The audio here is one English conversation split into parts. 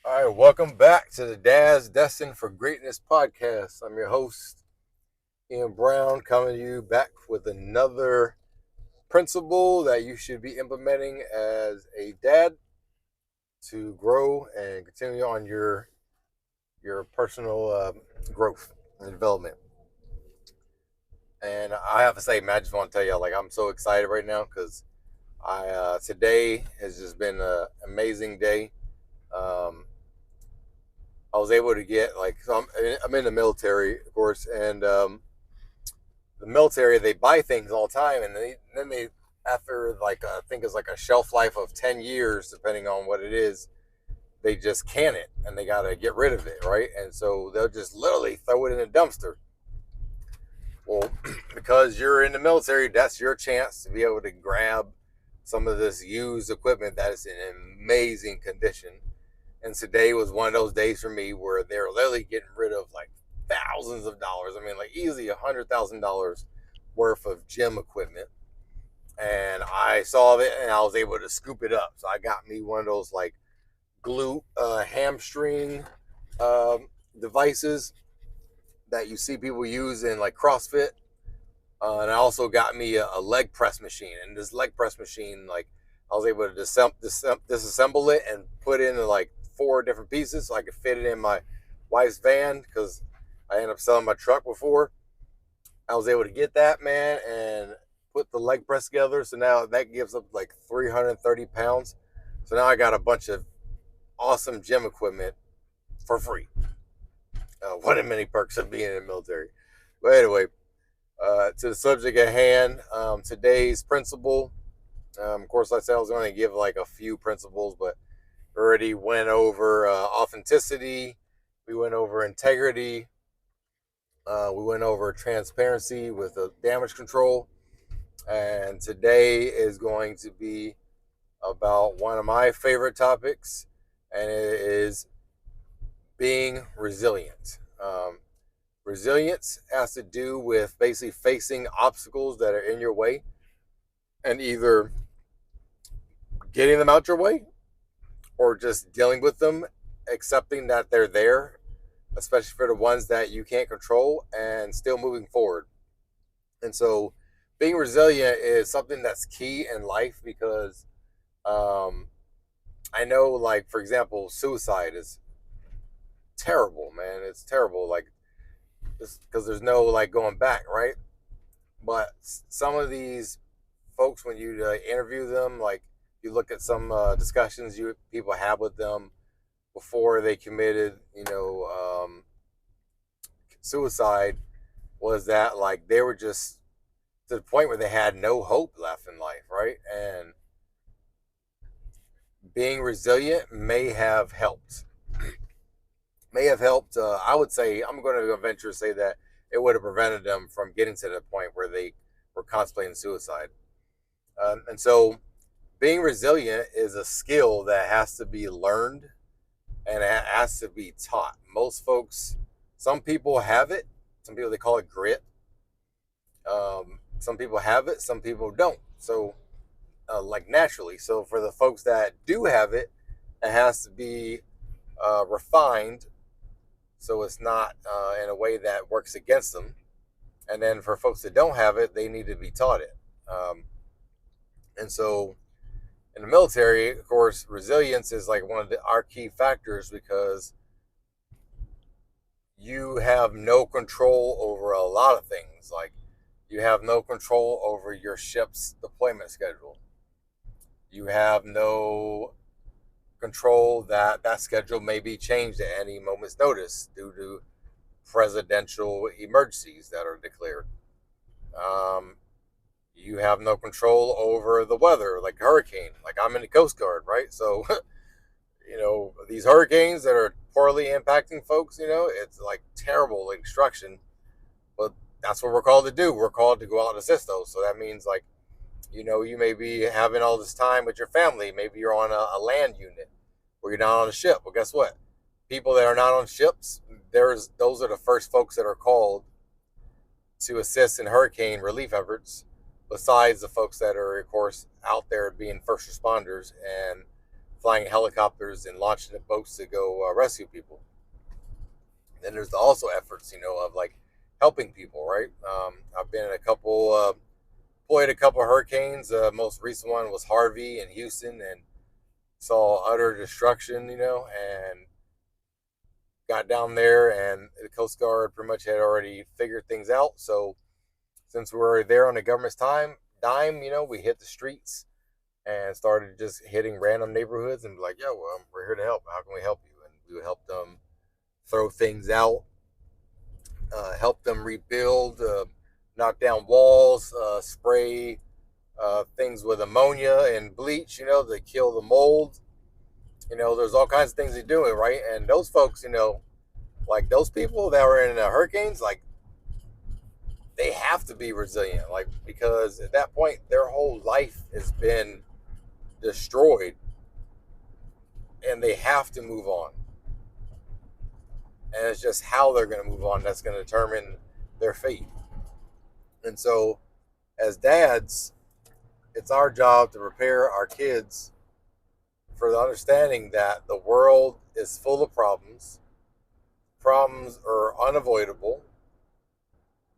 All right, welcome back to the Dad's Destined for Greatness podcast. I'm your host, Ian Brown, coming to you back with another principle that you should be implementing as a dad to grow and continue on your personal growth and development. And I have to say, man, I just want to tell you, like, I'm so excited right now because I today has just been an amazing day. Um, I was able to get so I'm in the military, of course, and the military they buy things all the time, and then they after I think it's like a shelf life of 10 years, depending on what it is, they just can it and they gotta get rid of it, right? And so they'll just literally throw it in a dumpster. Well, because you're in the military, that's your chance to be able to grab some of this used equipment that is in amazing condition. And today was one of those days for me where they're literally getting rid of like thousands of dollars. I mean, like easily $100,000 worth of gym equipment. And I saw it and I was able to scoop it up. So I got me one of those like glute hamstring devices that you see people use in like CrossFit. And I also got me a leg press machine. And this leg press machine, like I was able to disassemble it and put it in like 4 different pieces so I could fit it in my wife's van because I ended up selling my truck before. I was able to get that, man, and put the leg press together. So now that gives up like 330 pounds. So now I got a bunch of awesome gym equipment for free. One of many perks of being in the military. But anyway, to the subject at hand, today's principle. Of course, like I said, I was going to give like a few principles, but already went over authenticity. We went over integrity. We went over transparency with damage control. And today is going to be about one of my favorite topics, and it is being resilient. Resilience has to do with basically facing obstacles that are in your way and either getting them out your way or just dealing with them, accepting that they're there, especially for the ones that you can't control, and still moving forward. And so being resilient is something that's key in life because um, I know, like, for example, suicide is terrible, man. It's terrible. Like, because there's no, like, going back, right? But some of these folks, when you interview them, like, you look at some discussions you people have with them before they committed, suicide, was that like they were just to the point where they had no hope left in life, right? And being resilient may have helped. May have helped. I would say I'm going to venture to say that it would have prevented them from getting to the point where they were contemplating suicide. And so, being resilient is a skill that has to be learned and it has to be taught. Most folks, some people have it. Some people they call it grit. Some people have it. Some people don't. So, like naturally. So for the folks that do have it, it has to be refined, so it's not in a way that works against them. And then for folks that don't have it, they need to be taught it. And so in the military, of course, resilience is like one of our key factors because you have no control over a lot of things. Like you have no control over your ship's deployment schedule. You have no control that that schedule may be changed at any moment's notice due to presidential emergencies that are declared. Um, you have no control over the weather, like hurricane. Like I'm in the Coast Guard, right? So, these hurricanes that are poorly impacting folks, it's like terrible like, destruction. But that's what we're called to do. We're called to go out and assist those. So that means like, you may be having all this time with your family. Maybe you're on a land unit or you're not on a ship. Well, guess what? People that are not on ships, those are the first folks that are called to assist in hurricane relief efforts, besides the folks that are, of course, out there being first responders and flying helicopters and launching the boats to go rescue people. Then there's also efforts, of like helping people, right? I've been in deployed a couple of hurricanes. Most recent one was Harvey in Houston, and saw utter destruction, and got down there, and the Coast Guard pretty much had already figured things out. So since we were there on the government's dime, we hit the streets and started just hitting random neighborhoods and be like, "Yo, well, we're here to help. How can we help you?" And we would help them throw things out, help them rebuild, knock down walls, spray things with ammonia and bleach, to kill the mold. There's all kinds of things they're doing, right? And those folks, like those people that were in the hurricanes, like they have to be resilient, like, because at that point their whole life has been destroyed and they have to move on. And it's just how they're going to move on that's going to determine their fate. And so, as dads, it's our job to prepare our kids for the understanding that the world is full of problems. Problems are unavoidable,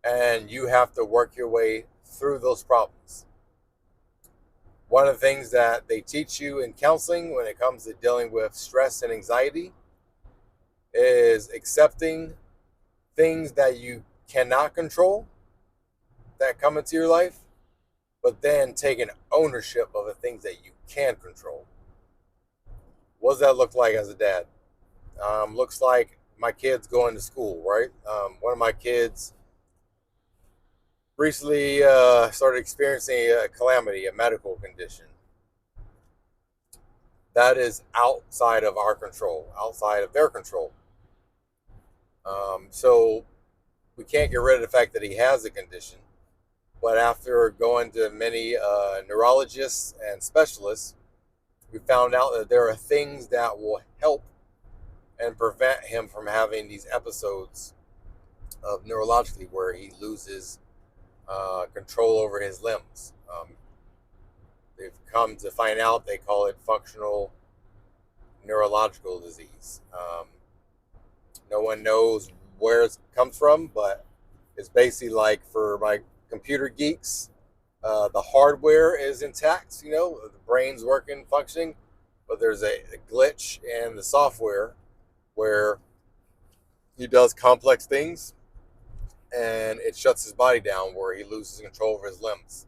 and you have to work your way through those problems. One of the things that they teach you in counseling when it comes to dealing with stress and anxiety is accepting things that you cannot control that come into your life, but then taking ownership of the things that you can control. What does that look like as a dad? Looks like my kids going to school, right? One of my kids recently started experiencing a calamity, a medical condition. That is outside of our control, outside of their control. So we can't get rid of the fact that he has a condition. But after going to many neurologists and specialists, we found out that there are things that will help and prevent him from having these episodes of neurologically where he loses control over his limbs. They've come to find out they call it functional neurological disease. No one knows where it comes from, but it's basically like, for my computer geeks, the hardware is intact, the brain's working, functioning, but there's a glitch in the software where he does complex things and it shuts his body down, where he loses control over his limbs.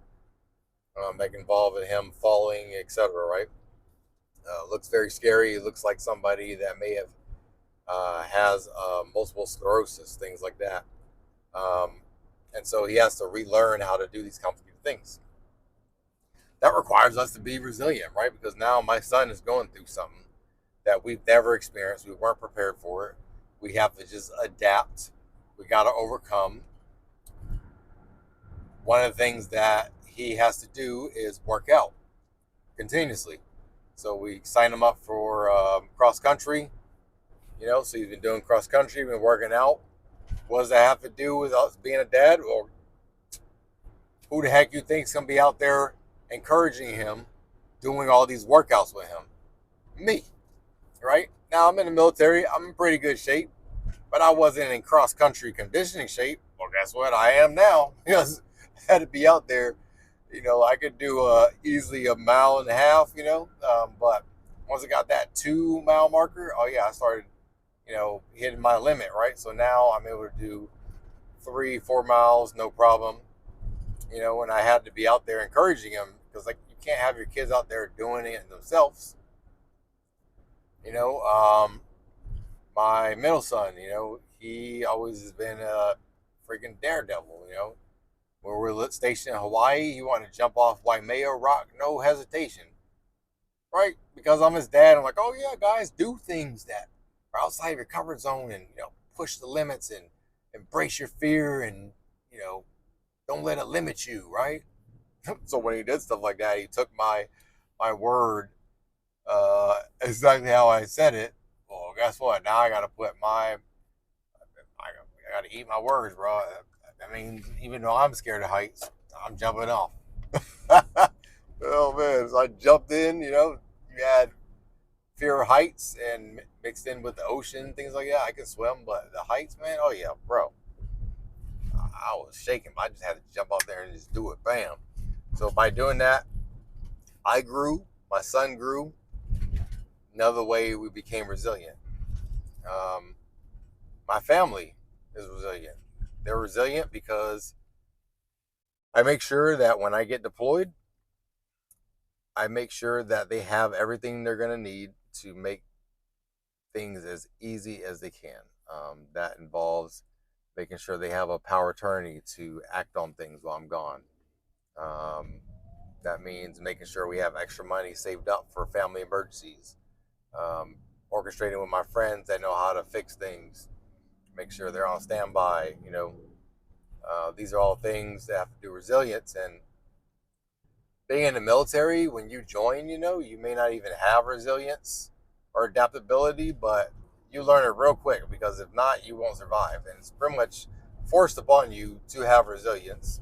That can involve him falling, etc., right? Looks very scary. It looks like somebody that may have has multiple sclerosis, things like that. And so he has to relearn how to do these complicated things. That requires us to be resilient, right? Because now my son is going through something that we've never experienced. We weren't prepared for it. We have to just adapt. We got to overcome. One of the things that he has to do is work out continuously. So we sign him up for cross country. So he's been doing cross country, been working out. What does that have to do with us being a dad? Well, who the heck you think's gonna be out there encouraging him, doing all these workouts with him? Me, right? Now I'm in the military. I'm in pretty good shape, but I wasn't in cross country conditioning shape. Well, guess what? I am now. Because I had to be out there. I could do easily a mile and a half. But once I got that 2-mile marker, oh yeah, I started hitting my limit, right? So now I'm able to do 3-4 miles, no problem. And I had to be out there encouraging them, because like, you can't have your kids out there doing it themselves. My middle son, he always has been a freaking daredevil. When we're stationed in Hawaii, he wanted to jump off Waimea Rock, no hesitation, right? Because I'm his dad, I'm like, oh yeah, guys, do things that are outside of your comfort zone, and push the limits and embrace your fear, and don't let it limit you, right? So when he did stuff like that, he took my word exactly how I said it. Well, guess what? Now I got to eat my words, bro. I mean, even though I'm scared of heights, I'm jumping off. Oh man, so I jumped in. You had fear of heights and mixed in with the ocean, things like that. I can swim, but the heights, man, oh yeah, bro. I was shaking. I just had to jump out there and just do it. Bam. So by doing that, I grew, my son grew. Another way we became resilient. Um, my family is resilient. They're resilient because I make sure that when I get deployed, I make sure that they have everything they're going to need to make things as easy as they can. That involves making sure they have a power of attorney to act on things while I'm gone. Um, that means making sure we have extra money saved up for family emergencies. Um, Orchestrating with my friends that know how to fix things, make sure they're on standby. These are all things that have to do with resilience. And being in the military, when you join, you may not even have resilience or adaptability, but you learn it real quick because if not, you won't survive. And it's pretty much forced upon you to have resilience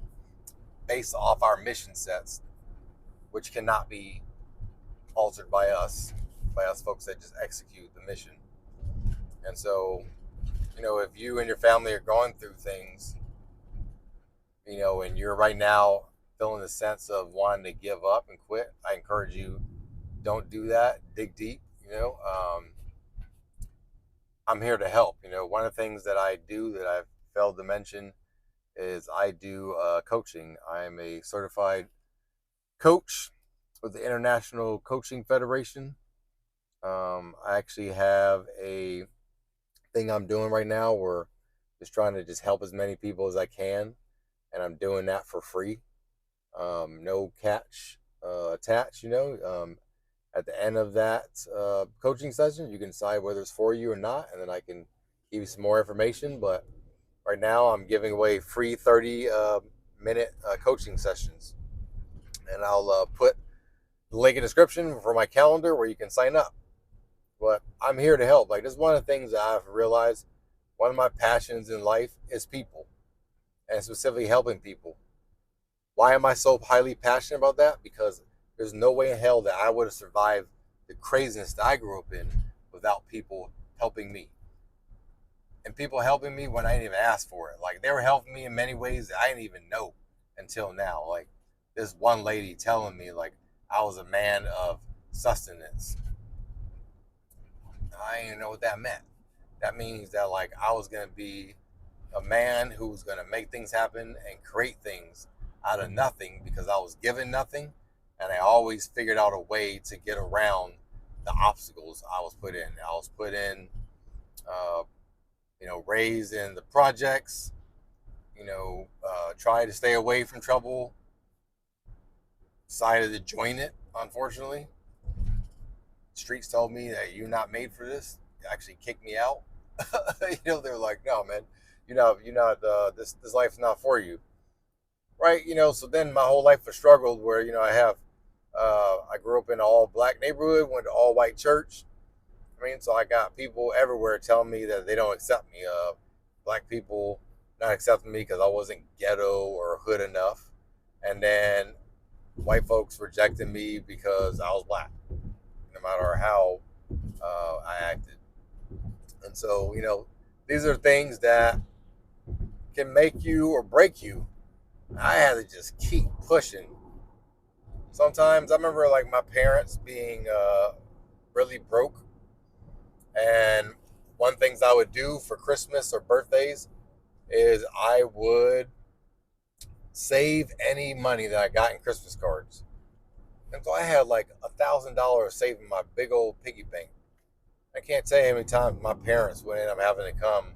based off our mission sets, which cannot be altered by us folks that just execute the mission. And so, if you and your family are going through things, and you're right now feeling the sense of wanting to give up and quit, I encourage you, don't do that. Dig deep. I'm here to help. One of the things that I do that I've failed to mention is I do coaching. I am a certified coach with the International Coaching Federation. I actually have a thing I'm doing right now where just trying to just help as many people as I can, and I'm doing that for free. No catch attached. At the end of that coaching session, you can decide whether it's for you or not, and then I can give you some more information. But right now, I'm giving away free 30-minute coaching sessions, and I'll put the link in the description for my calendar where you can sign up. But I'm here to help. Like, this is one of the things that I've realized. One of my passions in life is people, and specifically helping people. Why am I so highly passionate about that? Because there's no way in hell that I would have survived the craziness that I grew up in without people helping me. And people helping me when I didn't even ask for it. Like, they were helping me in many ways that I didn't even know until now. Like, this one lady telling me, like, I was a man of sustenance. I didn't even know what that meant. That means that, like, I was going to be a man who was going to make things happen and create things out of nothing because I was given nothing, and I always figured out a way to get around the obstacles I was put in. I was put in, raised in the projects, try to stay away from trouble, decided to join it, unfortunately. Streets told me that you're not made for this. They actually kicked me out. They're like, no, man, you're not, this life's not for you. Right. So then my whole life was struggled where, I grew up in an all black neighborhood, went to all white church. So I got people everywhere telling me that they don't accept me. Black people not accepting me because I wasn't ghetto or hood enough. And then white folks rejecting me because I was black, no matter how I acted. And so, these are things that can make you or break you. I had to just keep pushing. Sometimes I remember like my parents being really broke, and one things I would do for Christmas or birthdays is I would save any money that I got in Christmas cards. And so I had like $1,000 saved in my big old piggy bank. I can't tell you how many times my parents would end up having to come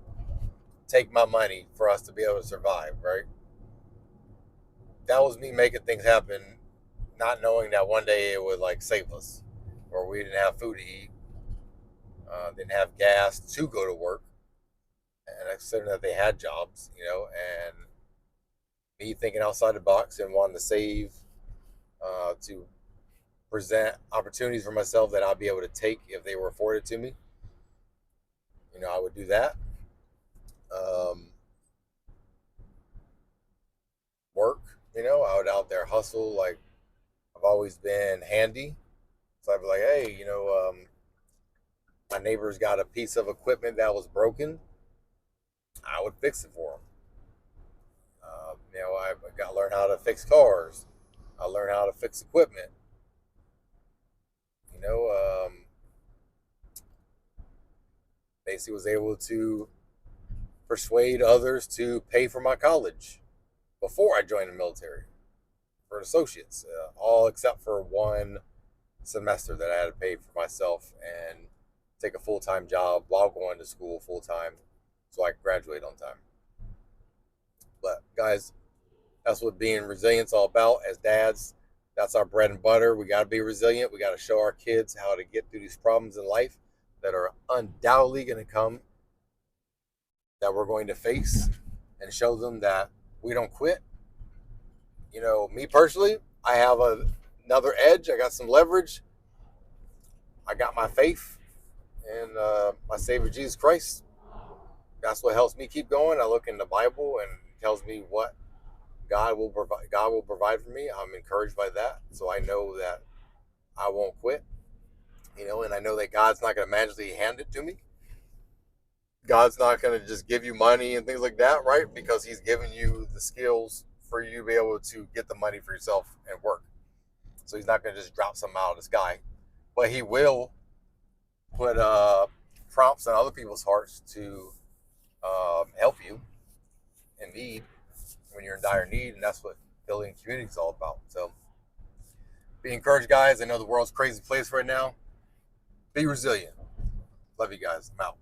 take my money for us to be able to survive, right? That was me making things happen, not knowing that one day it would like save us, or we didn't have food to eat, didn't have gas to go to work, and I considered that they had jobs, and me thinking outside the box and wanting to save to present opportunities for myself that I'll be able to take if they were afforded to me. I would do that. Um, Work, I would out there hustle. Like, I've always been handy. So I'd be like, hey, my neighbor's got a piece of equipment that was broken, I would fix it for him. I got to learn how to fix cars. I learned how to fix equipment. You know, basically was able to persuade others to pay for my college before I joined the military for associates, all except for one semester that I had to pay for myself and take a full time job while going to school full time so I could graduate on time. But guys, that's what being resilient is all about. As dads, that's our bread and butter. We got to be resilient. We got to show our kids how to get through these problems in life that are undoubtedly going to come, that we're going to face, and show them that we don't quit. Me personally, I have another edge. I got some leverage. I got my faith in my Savior Jesus Christ. That's what helps me keep going. I look in the Bible and it tells me what God will provide. God will provide for me. I'm encouraged by that, so I know that I won't quit. And I know that God's not going to magically hand it to me. God's not going to just give you money and things like that, right? Because He's given you the skills for you to be able to get the money for yourself and work. So He's not going to just drop something out of the sky, but He will put prompts on other people's hearts to help you in need when you're in dire need, and that's what building community is all about. So be encouraged, guys. I know the world's a crazy place right now. Be resilient. Love you guys. I'm out.